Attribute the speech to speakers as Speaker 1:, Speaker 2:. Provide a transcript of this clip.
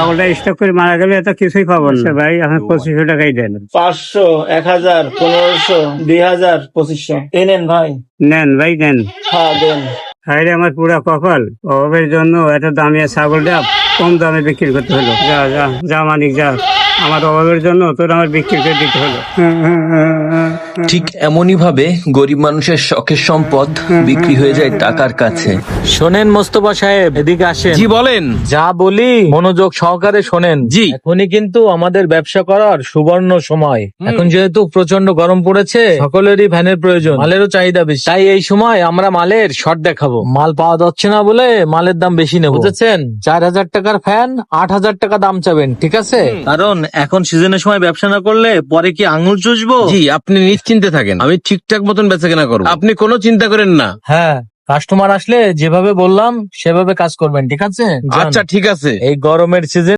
Speaker 1: ছাগলটা স্টক করে মারা গেলে এত কিছুই পাবো না ভাই, আপনি 2500 টাকাই দেন।
Speaker 2: 500, 1000, 1500, 2000, 2500 এই নেন ভাই।
Speaker 1: নেন ভাই নেন।
Speaker 2: হ্যাঁ দেন।
Speaker 1: হাইরে আমার পুরা কপাল, অভাবের জন্য এত দামি ছাগলটা কম দামে বিক্রি করতে হলো। যা যা যা মানিক যা, আমার অভাবের জন্য তোর আমার বিক্রি করে দিতে হলো।
Speaker 3: ঠিক এমনই ভাবে গরিব মানুষের শখের সম্পদ বিক্রি হয়ে যায় টাকার কাছে।
Speaker 4: শোনেন মোস্তফা সাহেব, এদিকে আসেন।
Speaker 5: জি বলেন।
Speaker 4: যা বলি মনোযোগ সহকারে শোনেন।
Speaker 5: জি।
Speaker 4: এখনই কিন্তু আমাদের ব্যবসা করার সুবর্ণ সময়। এখন যেহেতু প্রচন্ড গরম পড়েছে, সকলেরই ফ্যানের প্রয়োজন, মালেরও চাহিদা বেশি। তাই এই সময় আমরা মালের শর্ট দেখাবো। মাল পাওয়া যাচ্ছে না বলে মালের দাম বেশি নেব, বুঝেছেন? 4000 টাকার ফ্যান 8000 টাকা দাম চাবেন, ঠিক আছে?
Speaker 5: কারণ এখন সিজনের সময় ব্যবসা না করলে পরে কি আঙুল চুষবো? জি, আপনি নিশ্চিন্তে থাকেন, আমি ঠিকঠাক মতন বেচাকেনা করবো, আপনি কোনো চিন্তা করেন না।
Speaker 4: হ্যাঁ, কাস্টমার আসলে যেভাবে বললাম সেভাবে কাজ করবেন, ঠিক আছে?
Speaker 5: আচ্ছা ঠিক আছে।
Speaker 4: এই গরমের সিজন